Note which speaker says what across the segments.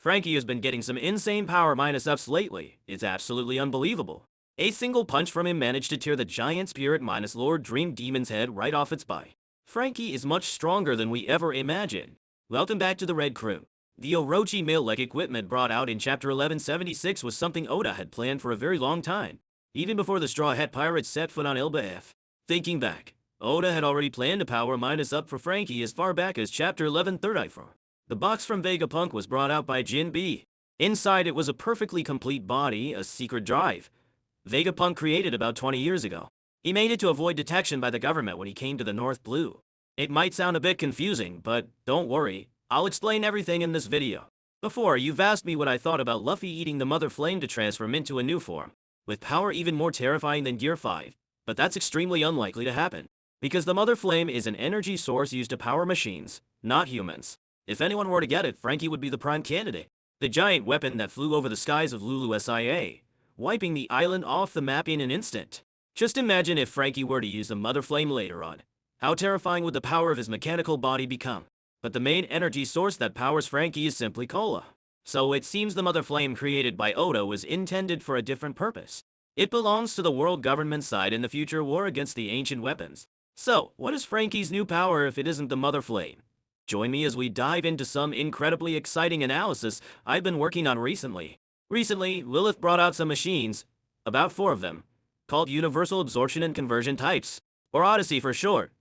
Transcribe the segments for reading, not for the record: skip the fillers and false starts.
Speaker 1: Frankie has been getting some insane power minus-ups lately. It's absolutely unbelievable. A single punch from him managed to tear the giant spirit minus Lord Dream Demon's head right off its body. Frankie is much stronger than we ever imagined. Welcome back to the Red Crew. The Orochi mill-like equipment brought out in Chapter 1176 was something Oda had planned for a very long time, even before the Straw Hat Pirates set foot on Elbaf. Thinking back, Oda had already planned a power minus-up for Frankie as far back as Chapter 1134. The box from Vegapunk was brought out by Jinbe. Inside it was a perfectly complete body, a secret drive Vegapunk created about 20 years ago. He made it to avoid detection by the government when he came to the North Blue. It might sound a bit confusing, but don't worry, I'll explain everything in this video. Before, you've asked me what I thought about Luffy eating the Mother Flame to transform into a new form, with power even more terrifying than Gear 5, but that's extremely unlikely to happen, because the Mother Flame is an energy source used to power machines, not humans. If anyone were to get it, Frankie would be the prime candidate. The giant weapon that flew over the skies of Lulu SIA, wiping the island off the map in an instant. Just imagine if Frankie were to use the Mother Flame later on. How terrifying would the power of his mechanical body become? But the main energy source that powers Frankie is simply cola. So it seems the Mother Flame created by Oda was intended for a different purpose. It belongs to the world government side in the future war against the ancient weapons. So, what is Frankie's new power if it isn't the Mother Flame? Join me as we dive into some incredibly exciting analysis I've been working on recently. Recently, Lilith brought out some machines, about 4 of them, called Universal Absorption and Conversion Types, or Odyssey for short.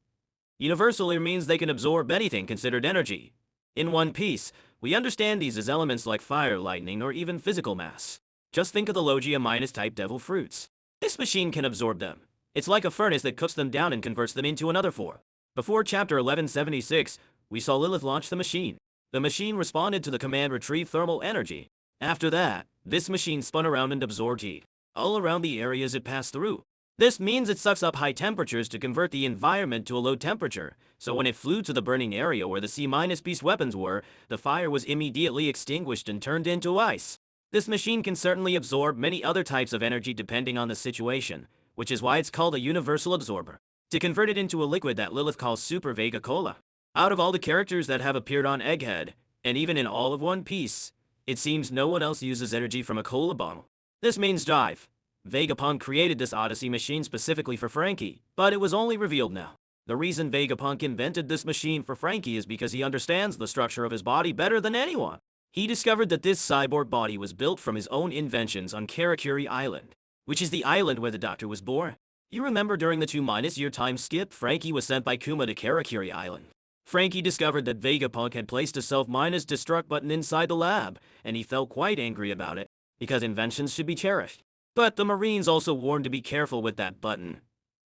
Speaker 1: Universal here means they can absorb anything considered energy. In One Piece, we understand these as elements like fire, lightning, or even physical mass. Just think of the Logia minus type devil fruits. This machine can absorb them. It's like a furnace that cooks them down and converts them into another form. Before Chapter 1176, we saw Lilith launch the machine. The machine responded to the command retrieve thermal energy. After that, this machine spun around and absorbed heat, all around the areas it passed through. This means it sucks up high temperatures to convert the environment to a low temperature, so when it flew to the burning area where the C-beast weapons were, the fire was immediately extinguished and turned into ice. This machine can certainly absorb many other types of energy depending on the situation, which is why it's called a universal absorber. To convert it into a liquid that Lilith calls Super Vega Cola. Out of all the characters that have appeared on Egghead, and even in all of One Piece, it seems no one else uses energy from a cola bottle. This means jive. Vegapunk created this Odyssey machine specifically for Frankie, but it was only revealed now. The reason Vegapunk invented this machine for Frankie is because he understands the structure of his body better than anyone. He discovered that this cyborg body was built from his own inventions on Karakuri Island, which is the island where the Doctor was born. You remember during the 2-year time skip, Frankie was sent by Kuma to Karakuri Island. Frankie discovered that Vegapunk had placed a self-destruct button inside the lab, and he felt quite angry about it, because inventions should be cherished. But the Marines also warned to be careful with that button.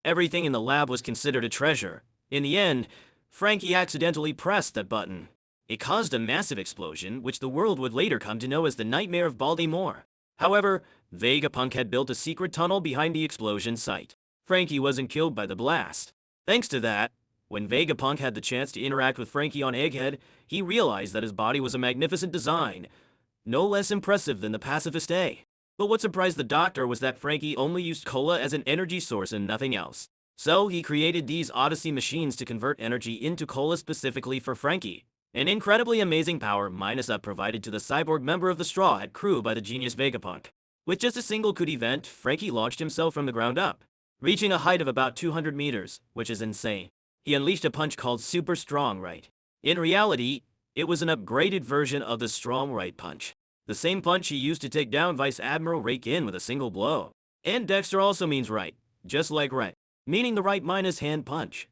Speaker 1: Everything in the lab was considered a treasure. In the end, Frankie accidentally pressed that button. It caused a massive explosion, which the world would later come to know as the Nightmare of Baltimore. However, Vegapunk had built a secret tunnel behind the explosion site. Frankie wasn't killed by the blast. Thanks to that, when Vegapunk had the chance to interact with Frankie on Egghead, he realized that his body was a magnificent design, no less impressive than the Pacifist A. But what surprised the Doctor was that Frankie only used cola as an energy source and nothing else. So he created these Odyssey machines to convert energy into cola specifically for Frankie. An incredibly amazing power minus-up provided to the cyborg member of the Straw Hat crew by the genius Vegapunk. With just a single good event, Frankie launched himself from the ground up, reaching a height of about 200 meters, which is insane. He unleashed a punch called Super Strong Right. In reality, it was an upgraded version of the Strong Right punch. The same punch he used to take down Vice Admiral Rake-In with a single blow. And Dexter also means right, just like right, meaning the right minus hand punch.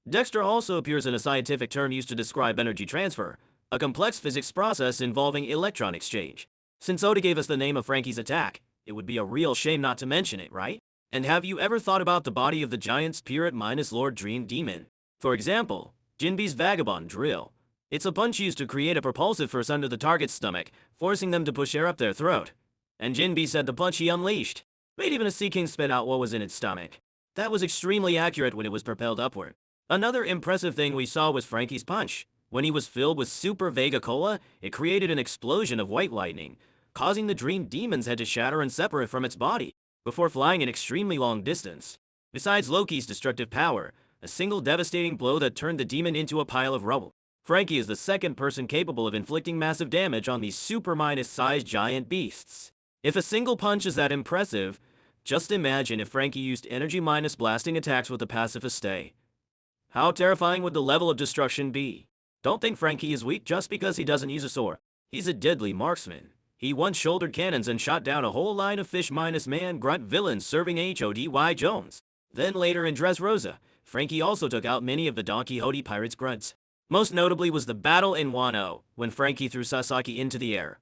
Speaker 1: Dexter also appears in a scientific term used to describe energy transfer, a complex physics process involving electron exchange. Since Oda gave us the name of Frankie's attack, it would be a real shame not to mention it, right? And have you ever thought about the body of the giant spirit minus Lord Dream Demon? For example, Jinbe's Vagabond Drill. It's a punch used to create a propulsive force under the target's stomach, forcing them to push air up their throat. And Jinbe said the punch he unleashed made even a Sea King spit out what was in its stomach. That was extremely accurate when it was propelled upward. Another impressive thing we saw was Frankie's punch. When he was filled with Super Vega Cola, it created an explosion of white lightning, causing the Dream Demon's head to shatter and separate from its body, before flying an extremely long distance. Besides Loki's destructive power, a single devastating blow that turned the demon into a pile of rubble. Frankie is the second person capable of inflicting massive damage on these super-sized giant beasts. If a single punch is that impressive, just imagine if Frankie used energy-minus blasting attacks with a passive stay. How terrifying would the level of destruction be? Don't think Frankie is weak just because he doesn't use a sword. He's a deadly marksman. He once shouldered cannons and shot down a whole line of fish-man grunt villains serving H.O.D.Y. Jones. Then later in Dressrosa, Frankie also took out many of the Don Quixote pirates' grunts. Most notably was the battle in Wano, when Frankie threw Sasaki into the air.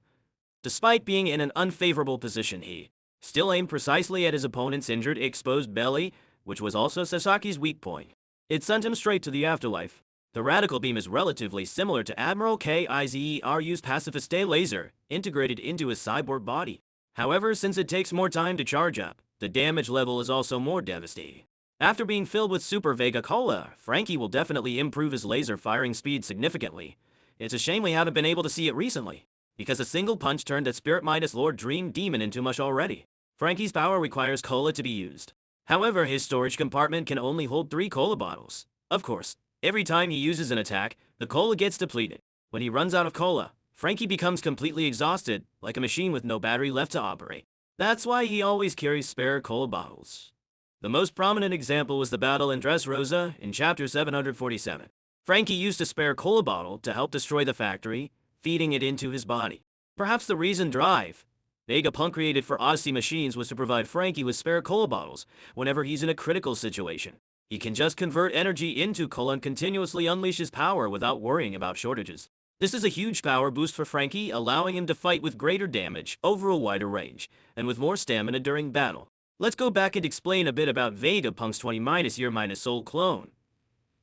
Speaker 1: Despite being in an unfavorable position, he still aimed precisely at his opponent's injured, exposed belly, which was also Sasaki's weak point. It sent him straight to the afterlife. The radical beam is relatively similar to Admiral Kizeru's pacifist day laser, integrated into his cyborg body. However, since it takes more time to charge up, the damage level is also more devastating. After being filled with Super Vega Cola, Frankie will definitely improve his laser firing speed significantly. It's a shame we haven't been able to see it recently, because a single punch turned that Spirit-Lord Dream Demon into mush already. Frankie's power requires cola to be used. However, his storage compartment can only hold 3 cola bottles. Of course, every time he uses an attack, the cola gets depleted. When he runs out of cola, Frankie becomes completely exhausted, like a machine with no battery left to operate. That's why he always carries spare cola bottles. The most prominent example was the battle in Dressrosa in Chapter 747. Frankie used a spare cola bottle to help destroy the factory, feeding it into his body. Perhaps the reason Drive, Vegapunk created for Odyssey machines, was to provide Frankie with spare cola bottles whenever he's in a critical situation. He can just convert energy into cola and continuously unleash his power without worrying about shortages. This is a huge power boost for Frankie, allowing him to fight with greater damage, over a wider range, and with more stamina during battle. Let's go back and explain a bit about Vegapunk's 20-Year-Soul clone.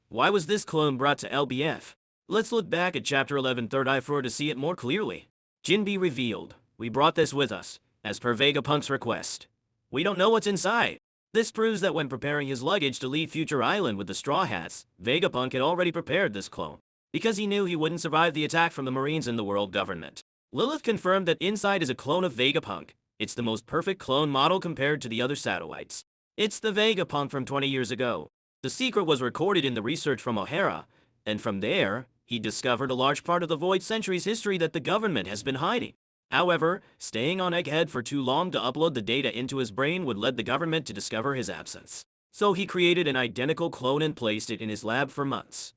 Speaker 1: Why was this clone brought to Elbaf? Let's look back at Chapter 11 Third Eye Floor to see it more clearly. Jinbe revealed, "We brought this with us, as per Vegapunk's request. We don't know what's inside." This proves that when preparing his luggage to leave Future Island with the Straw Hats, Vegapunk had already prepared this clone, because he knew he wouldn't survive the attack from the Marines and the world government. Lilith confirmed that inside is a clone of Vegapunk. It's the most perfect clone model compared to the other satellites. It's the Vegapunk from 20 years ago. The secret was recorded in the research from O'Hara, and from there, he discovered a large part of the Void Century's history that the government has been hiding. However, staying on Egghead for too long to upload the data into his brain would lead the government to discover his absence. So he created an identical clone and placed it in his lab for months.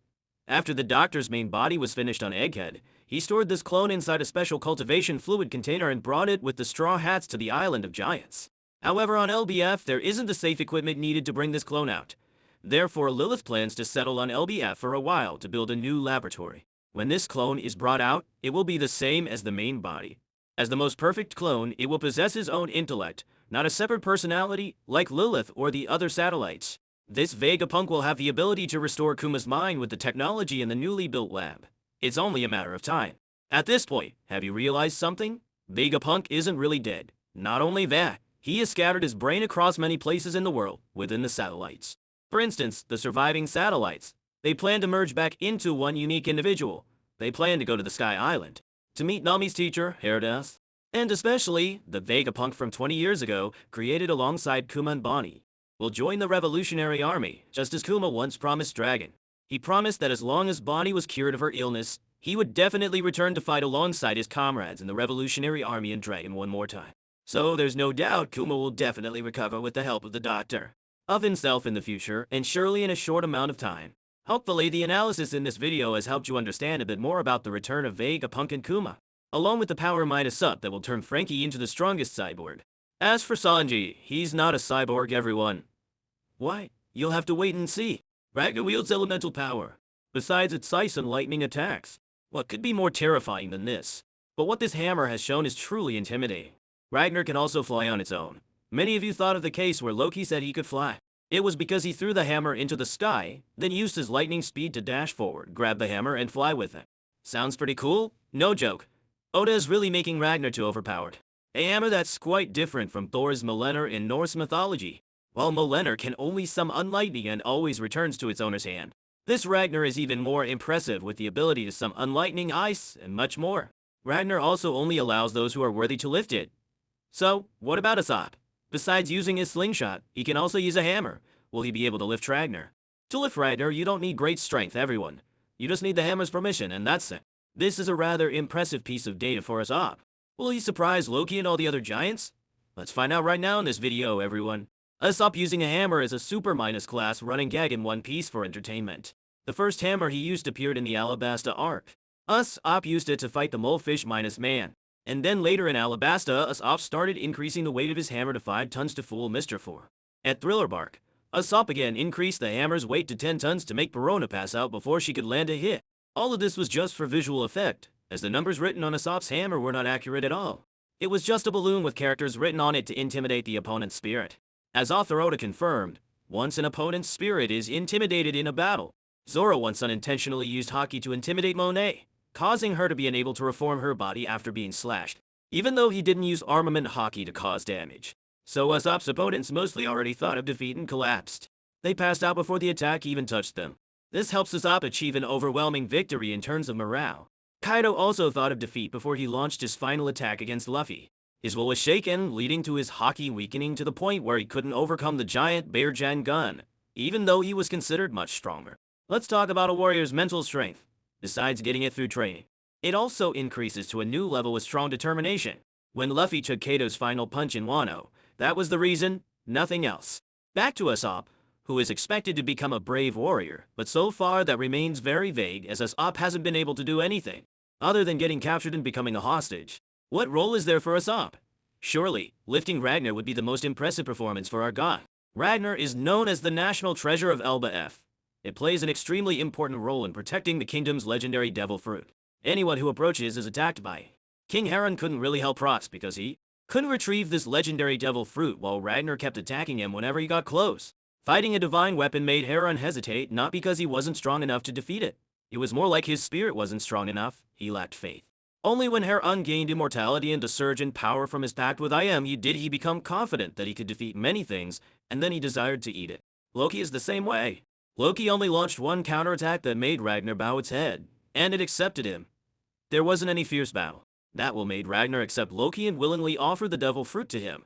Speaker 1: After the doctor's main body was finished on Egghead, he stored this clone inside a special cultivation fluid container and brought it with the Straw Hats to the Island of Giants. However, on LBF, there isn't the safe equipment needed to bring this clone out. Therefore, Lilith plans to settle on LBF for a while to build a new laboratory. When this clone is brought out, it will be the same as the main body. As the most perfect clone, it will possess his own intellect, not a separate personality like Lilith or the other satellites. This Vegapunk will have the ability to restore Kuma's mind with the technology in the newly built lab. It's only a matter of time. At this point, have you realized something? Vegapunk isn't really dead. Not only that, he has scattered his brain across many places in the world, within the satellites. For instance, the surviving satellites. They plan to merge back into one unique individual. They plan to go to the Sky Island, to meet Nami's teacher, Herdas, and especially, the Vegapunk from 20 years ago, created alongside Kuma and Bonnie, will join the Revolutionary Army, just as Kuma once promised Dragon. He promised that as long as Bonnie was cured of her illness, he would definitely return to fight alongside his comrades in the Revolutionary Army and Dragon one more time. So there's no doubt Kuma will definitely recover with the help of the doctor, of himself in the future, and surely in a short amount of time. Hopefully, the analysis in this video has helped you understand a bit more about the return of Vegapunk and Kuma, along with the power -up that will turn Frankie into the strongest cyborg. As for Sanji, he's not a cyborg, everyone. Why? You'll have to wait and see. Ragnar wields elemental power. Besides its ice and lightning attacks, what could be more terrifying than this? But what this hammer has shown is truly intimidating. Ragnar can also fly on its own. Many of you thought of the case where Loki said he could fly. It was because he threw the hammer into the sky, then used his lightning speed to dash forward, grab the hammer, and fly with it. Sounds pretty cool? No joke. Oda is really making Ragnar too overpowered. A hammer that's quite different from Thor's Mjolnir in Norse mythology. While Mjolnir can only summon unlightning and always returns to its owner's hand, this Ragnar is even more impressive with the ability to summon unlightning, ice, and much more. Ragnar also only allows those who are worthy to lift it. So, what about Usopp? Besides using his slingshot, he can also use a hammer. Will he be able to lift Ragnar? To lift Ragnar, you don't need great strength, everyone. You just need the hammer's permission, and that's it. This is a rather impressive piece of data for Usopp. Will he surprise Loki and all the other giants? Let's find out right now in this video, everyone. Usopp using a hammer is a super minus class running gag in One Piece for entertainment. The first hammer he used appeared in the Alabasta arc. Usopp used it to fight the molefish minus man. And then later in Alabasta, Usopp started increasing the weight of his hammer to 5 tons to fool Mr. Four. At Thriller Bark, Usopp again increased the hammer's weight to 10 tons to make Perona pass out before she could land a hit. All of this was just for visual effect, as the numbers written on Usopp's hammer were not accurate at all. It was just a balloon with characters written on it to intimidate the opponent's spirit. As author Oda confirmed, once an opponent's spirit is intimidated in a battle, Zoro once unintentionally used Haki to intimidate Monet, causing her to be unable to reform her body after being slashed, even though he didn't use armament Haki to cause damage. So Usopp's opponents mostly already thought of defeat and collapsed. They passed out before the attack even touched them. This helps Usopp achieve an overwhelming victory in terms of morale. Kaido also thought of defeat before he launched his final attack against Luffy. His will was shaken, leading to his Haki weakening to the point where he couldn't overcome the giant Bearjan gun, even though he was considered much stronger. Let's talk about a warrior's mental strength. Besides getting it through training, it also increases to a new level with strong determination. When Luffy took Kaido's final punch in Wano, that was the reason, nothing else. Back to Usopp, who is expected to become a brave warrior, but so far that remains very vague as Usopp hasn't been able to do anything, other than getting captured and becoming a hostage. What role is there for Usopp? Surely, lifting Ragnar would be the most impressive performance for our god. Ragnar is known as the national treasure of Elbaf. It plays an extremely important role in protecting the kingdom's legendary devil fruit. Anyone who approaches is attacked by it. King Heron couldn't really help Prox because he couldn't retrieve this legendary devil fruit while Ragnar kept attacking him whenever he got close. Fighting a divine weapon made Heron hesitate not because he wasn't strong enough to defeat it. It was more like his spirit wasn't strong enough, he lacked faith. Only when Heron gained immortality and a surge in power from his pact with I Am did he become confident that he could defeat many things, and then he desired to eat it. Loki is the same way. Loki only launched one counterattack that made Ragnar bow its head, and it accepted him. There wasn't any fierce battle. That will made Ragnar accept Loki and willingly offer the devil fruit to him.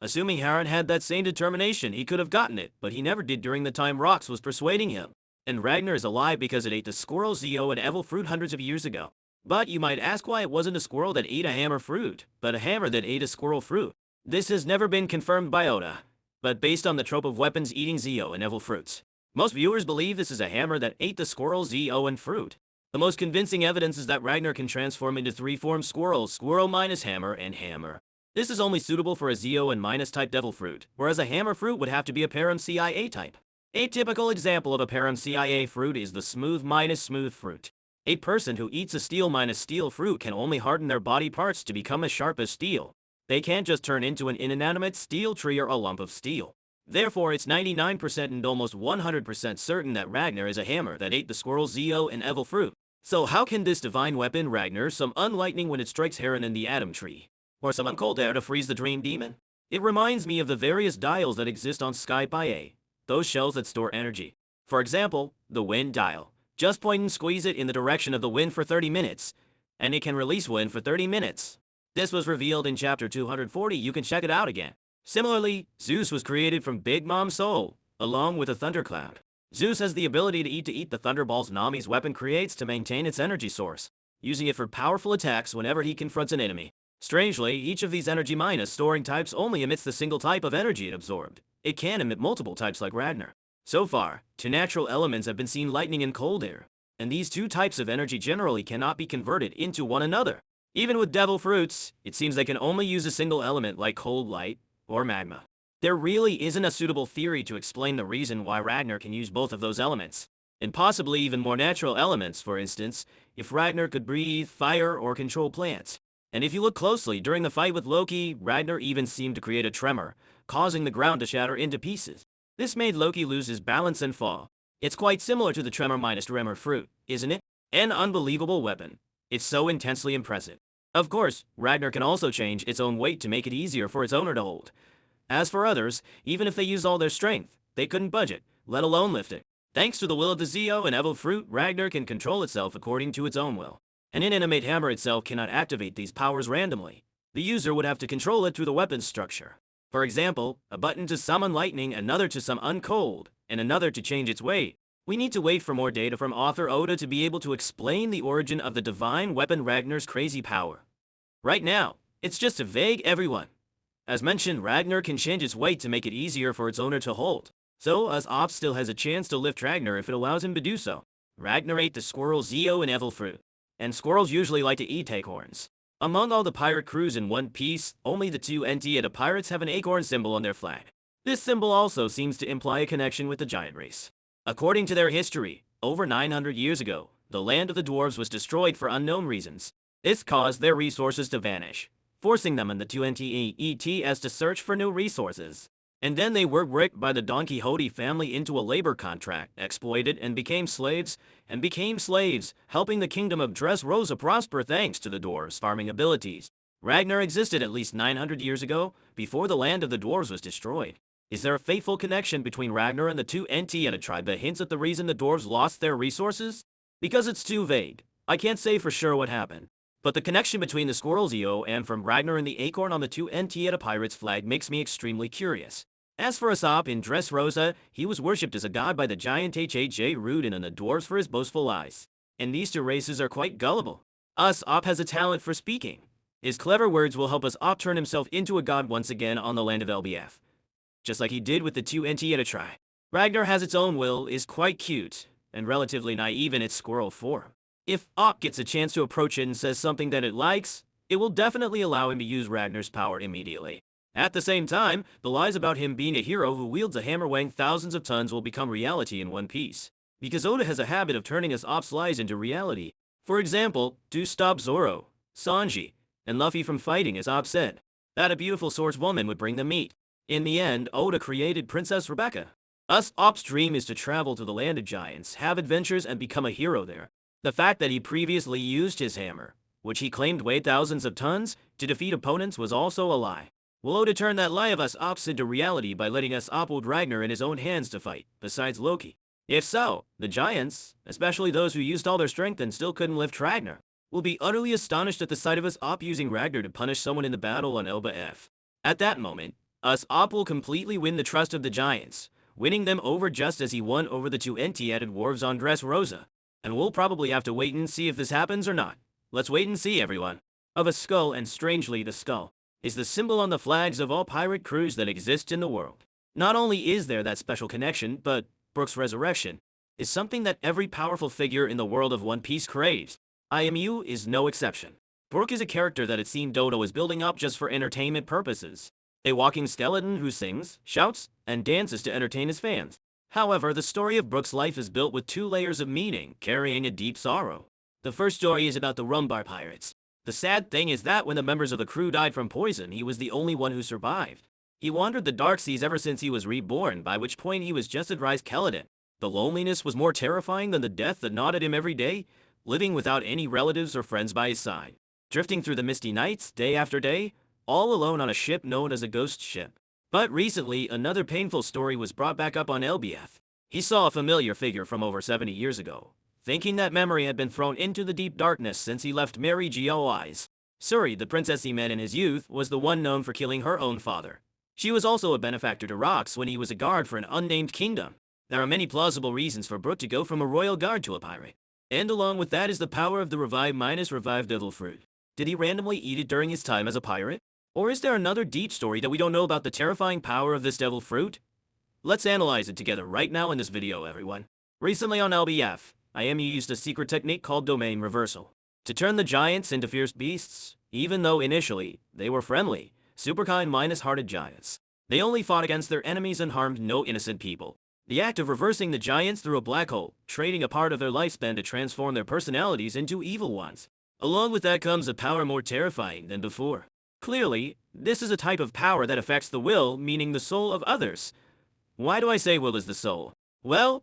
Speaker 1: Assuming Heron had that same determination, he could have gotten it, but he never did during the time Rox was persuading him. And Ragnar is alive because it ate the squirrel Zeo and Evil fruit hundreds of years ago. But you might ask why it wasn't a squirrel that ate a hammer fruit, but a hammer that ate a squirrel fruit. This has never been confirmed by Oda, but based on the trope of weapons eating Zeo and Evil fruits, most viewers believe this is a hammer that ate the squirrel Zeo and fruit. The most convincing evidence is that Ragnar can transform into 3 forms squirrels, squirrel minus hammer, and hammer. This is only suitable for a Zeo and minus type devil fruit, whereas a hammer fruit would have to be a Param CIA type. A typical example of a Param CIA fruit is the smooth minus smooth fruit. A person who eats a steel minus steel fruit can only harden their body parts to become as sharp as steel. They can't just turn into an inanimate steel tree or a lump of steel. Therefore, it's 99% and almost 100% certain that Ragnar is a hammer that ate the squirrel Zeo and Evil fruit. So how can this divine weapon Ragnar summon lightning when it strikes Heron in the Atom Tree? Or summon cold air to freeze the Dream Demon? It reminds me of the various dials that exist on Sky Paye, those shells that store energy. For example, the wind dial. Just point and squeeze it in the direction of the wind for 30 minutes, and it can release wind for 30 minutes. This was revealed in chapter 240, you can check it out again. Similarly, Zeus was created from Big Mom's soul, along with a thundercloud. Zeus has the ability to eat the thunderballs Nami's weapon creates to maintain its energy source, using it for powerful attacks whenever he confronts an enemy. Strangely, each of these energy minus storing types only emits the single type of energy it absorbed. It can emit multiple types like Ragnar. So far, 2 natural elements have been seen, lightning and cold air, and these 2 types of energy generally cannot be converted into one another. Even with devil fruits, it seems they can only use a single element like cold light or magma. There really isn't a suitable theory to explain the reason why Ragnar can use both of those elements, and possibly even more natural elements, for instance, if Ragnar could breathe fire or control plants. And if you look closely, during the fight with Loki, Ragnar even seemed to create a tremor, causing the ground to shatter into pieces. This made Loki lose his balance and fall. It's quite similar to the tremor minus tremor fruit, isn't it? An unbelievable weapon. It's so intensely impressive. Of course, Ragnar can also change its own weight to make it easier for its owner to hold. As for others, even if they used all their strength, they couldn't budge it, let alone lift it. Thanks to the will of the Zeo and Evil fruit, Ragnar can control itself according to its own will. An inanimate hammer itself cannot activate these powers randomly. The user would have to control it through the weapon's structure. For example, a button to summon lightning, another to summon cold, and another to change its weight. We need to wait for more data from author Oda to be able to explain the origin of the divine weapon Ragnar's crazy power. Right now, it's just a vague everyone. As mentioned, Ragnar can change its weight to make it easier for its owner to hold, so Usopp still has a chance to lift Ragnar if it allows him to do so. Ragnar ate the squirrel Zeo and Evil Fruit, and squirrels usually like to eat acorns. Among all the pirate crews in One Piece, only the two Entieta pirates have an acorn symbol on their flag. This symbol also seems to imply a connection with the giant race. According to their history, over 900 years ago, the land of the dwarves was destroyed for unknown reasons. This caused their resources to vanish, forcing them and the two Entiets to search for new resources. And then they were rigged by the Don Quixote family into a labor contract, exploited, and became slaves, helping the kingdom of Dressrosa prosper thanks to the dwarves' farming abilities. Ragnar existed at least 900 years ago, before the land of the dwarves was destroyed. Is there a fateful connection between Ragnar and the two Entieta tribe that hints at the reason the dwarves lost their resources? Because it's too vague, I can't say for sure what happened. But the connection between the squirrel Zeo and from Ragnar and the acorn on the two Entieta pirates' flag makes me extremely curious. As for Usopp in Dressrosa, he was worshipped as a god by the giant Haj Rudin and the dwarves for his boastful eyes. And these two races are quite gullible. Usopp has a talent for speaking. His clever words will help Usopp turn himself into a god once again on the land of Elbaf, just like he did with the two Entieta tribe. Ragnar has its own will, is quite cute, and relatively naive in its squirrel form. If Usopp gets a chance to approach it and says something that it likes, it will definitely allow him to use Ragnar's power immediately. At the same time, the lies about him being a hero who wields a hammer weighing thousands of tons will become reality in One Piece. Because Oda has a habit of turning Usopp's lies into reality. For example, to stop Zoro, Sanji, and Luffy from fighting, as Usopp said that a beautiful swordswoman would bring them meat. In the end, Oda created Princess Rebecca. Usopp's dream is to travel to the land of giants, have adventures, and become a hero there. The fact that he previously used his hammer, which he claimed weighed thousands of tons, to defeat opponents was also a lie. Will Oda turn that lie of Usopp's into reality by letting Usopp hold Ragnar in his own hands to fight, besides Loki? If so, the giants, especially those who used all their strength and still couldn't lift Ragnar, will be utterly astonished at the sight of Usopp using Ragnar to punish someone in the battle on Elbaf. At that moment, Usopp will completely win the trust of the giants, winning them over just as he won over the two Entieta dwarves on Dressrosa. And we'll probably have to wait and see if this happens or not. Let's wait and see, everyone. Of a skull, and strangely the skull is the symbol on the flags of all pirate crews that exist in the world. Not only is there that special connection, but Brook's resurrection is something that every powerful figure in the world of One Piece craves. IMU is no exception. Brook is a character that it seemed Oda was building up just for entertainment purposes. A walking skeleton who sings, shouts, and dances to entertain his fans. However, the story of Brook's life is built with two layers of meaning, carrying a deep sorrow. The first story is about the Rumbar pirates. The sad thing is that when the members of the crew died from poison, he was the only one who survived. He wandered the dark seas ever since he was reborn, by which point he was just a dry skeleton. The loneliness was more terrifying than the death that gnawed at him every day, living without any relatives or friends by his side. Drifting through the misty nights, day after day, all alone on a ship known as a ghost ship. But recently, another painful story was brought back up on Elbaf. He saw a familiar figure from over 70 years ago, thinking that memory had been thrown into the deep darkness since he left Mary Geoise. Suri, the princess he met in his youth, was the one known for killing her own father. She was also a benefactor to Rox when he was a guard for an unnamed kingdom. There are many plausible reasons for Brook to go from a royal guard to a pirate. And along with that is the power of the revived devil fruit. Did he randomly eat it during his time as a pirate? Or is there another deep story that we don't know about the terrifying power of this devil fruit? Let's analyze it together right now in this video, everyone. Recently on LBF, IMU used a secret technique called domain reversal to turn the giants into fierce beasts, even though initially they were friendly, super kind hearted giants. They only fought against their enemies and harmed no innocent people. The act of reversing the giants through a black hole, trading a part of their lifespan to transform their personalities into evil ones. Along with that comes a power more terrifying than before. Clearly, this is a type of power that affects the will, meaning the soul of others. Why do I say will is the soul? Well,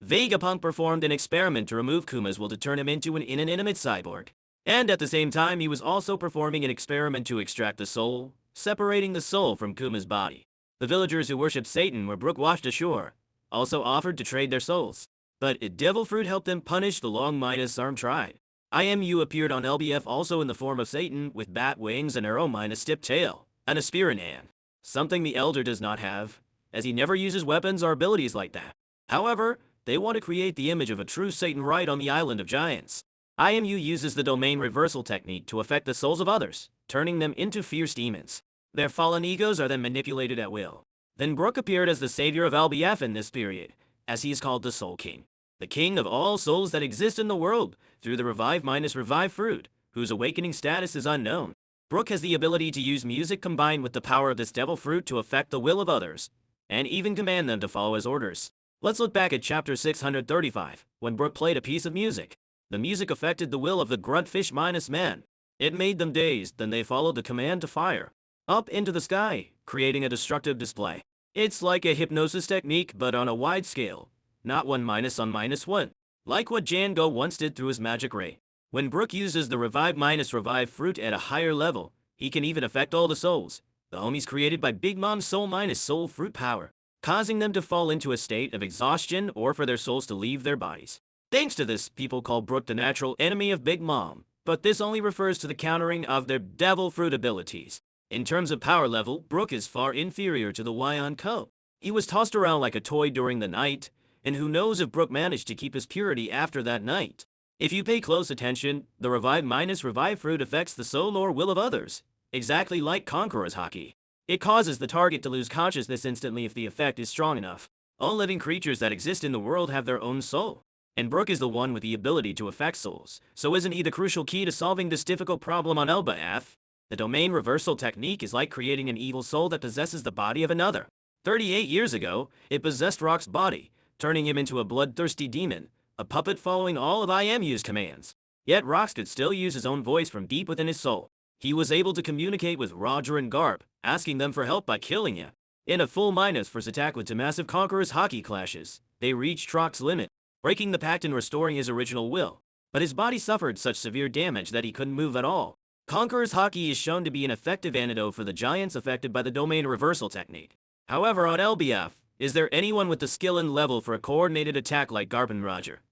Speaker 1: Vegapunk performed an experiment to remove Kuma's will to turn him into an inanimate cyborg. And at the same time, he was also performing an experiment to extract the soul, separating the soul from Kuma's body. The villagers who worshipped Satan where Brook washed ashore also offered to trade their souls. But devil fruit helped them punish the long arm tribe. IMU appeared on LBF also in the form of Satan, with bat wings and arrow tipped tail, and a spear in hand. Something the Elder does not have, as he never uses weapons or abilities like that. However, They want to create the image of a true Satan right on the island of giants. IMU uses the domain reversal technique to affect the souls of others, turning them into fierce demons. Their fallen egos are then manipulated at will. Then Brook appeared as the savior of Elbaf in this period, as he is called the Soul King. The king of all souls that exist in the world, through the Revive fruit, whose awakening status is unknown. Brook has the ability to use music combined with the power of this devil fruit to affect the will of others, and even command them to follow his orders. Let's look back at chapter 635, when Brook played a piece of music. The music affected the will of the gruntfish man. It made them dazed, then they followed the command to fire up into the sky, creating a destructive display. It's like a hypnosis technique, but on a wide scale, not 1 minus on -1, like what Django once did through his magic ray. When Brook uses the Revive fruit at a higher level, he can even affect all the souls, the homies created by Big Mom's soul fruit power, causing them to fall into a state of exhaustion or for their souls to leave their bodies. Thanks to this, people call Brook the natural enemy of Big Mom, but this only refers to the countering of their devil fruit abilities. In terms of power level, Brook is far inferior to the Yonko. He was tossed around like a toy during the night, and who knows if Brook managed to keep his purity after that night. If you pay close attention, the Revive fruit affects the soul or will of others, exactly like Conqueror's Haki. It causes the target to lose consciousness instantly if the effect is strong enough. All living creatures that exist in the world have their own soul, and Brook is the one with the ability to affect souls, so isn't he the crucial key to solving this difficult problem on Elbaf? The domain reversal technique is like creating an evil soul that possesses the body of another. 38 years ago, it possessed Rock's body, turning him into a bloodthirsty demon, a puppet following all of IMU's commands. Yet Rox could still use his own voice from deep within his soul. He was able to communicate with Roger and Garp, asking them for help by killing him. In a full -1 attack with two massive Conqueror's Haki clashes, they reached Rock's limit, breaking the pact and restoring his original will. But his body suffered such severe damage that he couldn't move at all. Conqueror's Haki is shown to be an effective antidote for the giants affected by the domain reversal technique. However, on Elbaf, is there anyone with the skill and level for a coordinated attack like Garp and Roger?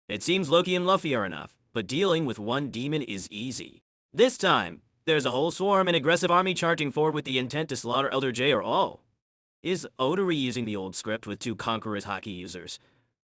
Speaker 1: It seems Loki and Luffy are enough, but dealing with one demon is easy. This time, there's a whole swarm and aggressive army charging forward with the intent to slaughter Elder J or all. Is Oda reusing the old script with two Conqueror's Haki users?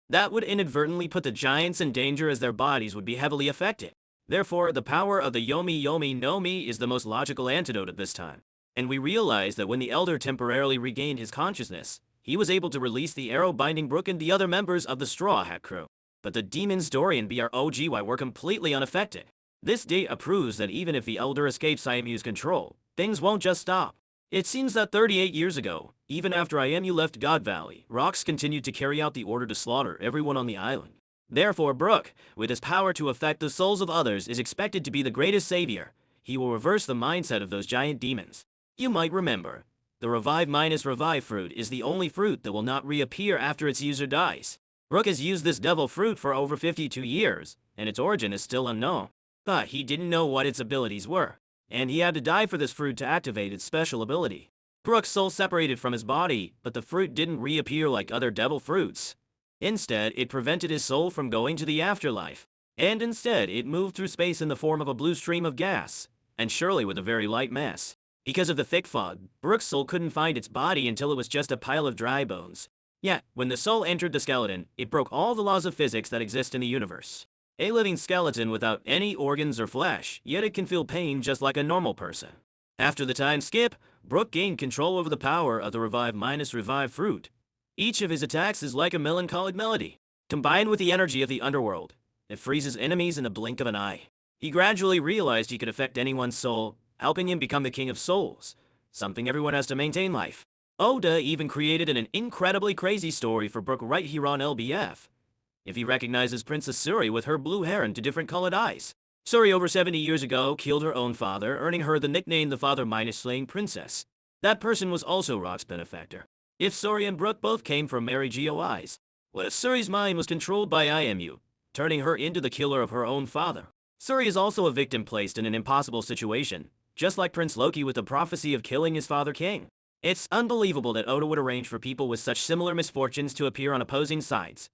Speaker 1: That would inadvertently put the giants in danger as their bodies would be heavily affected. Therefore, the power of the Yomi no Mi is the most logical antidote at this time. And we realize that when the Elder temporarily regained his consciousness, he was able to release the arrow binding Brook and the other members of the Straw Hat crew. But the demons Dory and BROGY were completely unaffected. This data proves that even if the Elder escapes IMU's control, things won't just stop. It seems that 38 years ago, even after IMU left God Valley, Rox continued to carry out the order to slaughter everyone on the island. Therefore, Brook, with his power to affect the souls of others, is expected to be the greatest savior. He will reverse the mindset of those giant demons. You might remember, the Revive fruit is the only fruit that will not reappear after its user dies. Brook has used this devil fruit for over 52 years, and its origin is still unknown. But he didn't know what its abilities were, and he had to die for this fruit to activate its special ability. Brook's soul separated from his body, but the fruit didn't reappear like other devil fruits. Instead, it prevented his soul from going to the afterlife. And instead, it moved through space in the form of a blue stream of gas, and surely with a very light mass. Because of the thick fog, Brook's soul couldn't find its body until it was just a pile of dry bones. Yet, when the soul entered the skeleton, it broke all the laws of physics that exist in the universe. A living skeleton without any organs or flesh, yet it can feel pain just like a normal person. After the time skip, Brook gained control over the power of the Revive fruit. Each of his attacks is like a melancholic melody, combined with the energy of the underworld. It freezes enemies in the blink of an eye. He gradually realized he could affect anyone's soul, helping him become the king of souls, something everyone has to maintain life. Oda even created an incredibly crazy story for Brook right here on Elbaf. If he recognizes Princess Suri with her blue hair and two different colored eyes. Suri over 70 years ago killed her own father, earning her the nickname the father-slaying princess. That person was also Rock's benefactor. If Suri and Brook both came from Mary GOIs, what if Suri's mind was controlled by IMU, turning her into the killer of her own father? Suri is also a victim placed in an impossible situation, just like Prince Loki with the prophecy of killing his father king. It's unbelievable that Oda would arrange for people with such similar misfortunes to appear on opposing sides.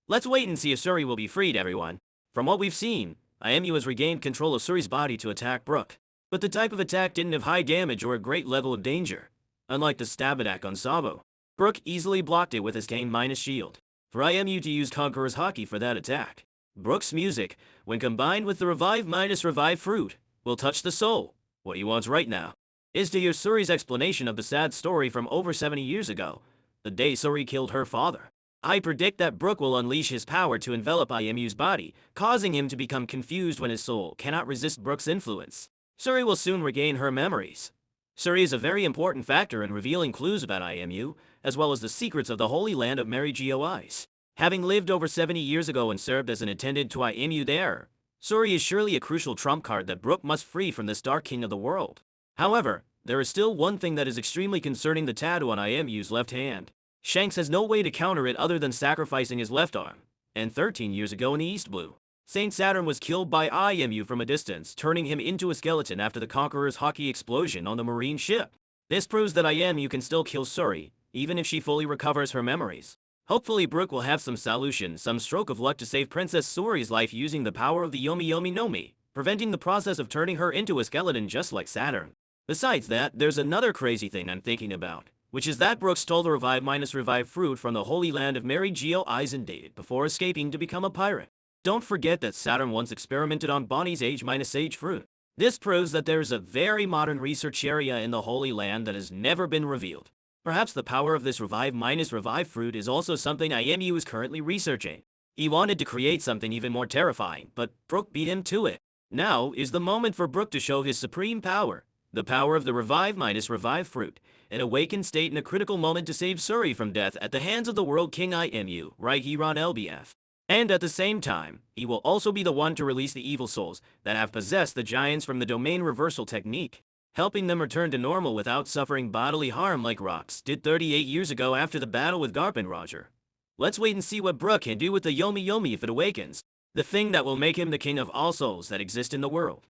Speaker 1: Let's wait and see if Suri will be freed, everyone. From what we've seen, IMU has regained control of Suri's body to attack Brook. But the type of attack didn't have high damage or a great level of danger, unlike the stab attack on Sabo. Brook easily blocked it with his Kane- shield. for IMU to use Conqueror's Hockey for that attack. BROOK'S music, when combined with the Revive fruit, will touch the soul. What he wants right now is to hear Suri's explanation of the sad story from over 70 years ago, the day Suri killed her father. I predict that Brook will unleash his power to envelop IMU's body, causing him to become confused when his soul cannot resist Brook's influence. Suri will soon regain her memories. Suri is a very important factor in revealing clues about IMU, as well as the secrets of the Holy Land of Mary GOIs. Having lived over 70 years ago and served as an attendant to IMU there, Suri is surely a crucial trump card that Brook must free from this Dark King of the world. However, there is still one thing that is extremely concerning the tattoo on IMU's left hand. Shanks has no way to counter it other than sacrificing his left arm. And 13 years ago in the East Blue, Saint Saturn was killed by IMU from a distance, turning him into a skeleton after the Conqueror's Hockey explosion on the Marine ship. This proves that IMU can still kill Suri, even if she fully recovers her memories. Hopefully Brook will have some solution, some stroke of luck to save Princess Suri's life using the power of the Yomi Yomi no Mi, preventing the process of turning her into a skeleton just like Saturn. Besides that, there's another crazy thing I'm thinking about, which is that Brook stole the Revive fruit from the Holy Land of Mary GOIs and dated before escaping to become a pirate. Don't forget that Saturn once experimented on Bonnie's age fruit. This proves that there is a very modern research area in the Holy Land that has never been revealed. Perhaps the power of this Revive fruit is also something IMU is currently researching. He wanted to create something even more terrifying, but Brook beat him to it. Now is the moment for Brook to show his supreme power, the power of the Revive fruit, an awakened state in a critical moment to save Suri from death at the hands of the World King IMU, right here on Elbaf. And at the same time, he will also be the one to release the evil souls that have possessed the giants from the domain reversal technique, helping them return to normal without suffering bodily harm like Rocks did 38 years ago after the battle with Garp and Roger. Let's wait and see what Brook can do with the Yomi Yomi if it awakens, the thing that will make him the king of all souls that exist in the world.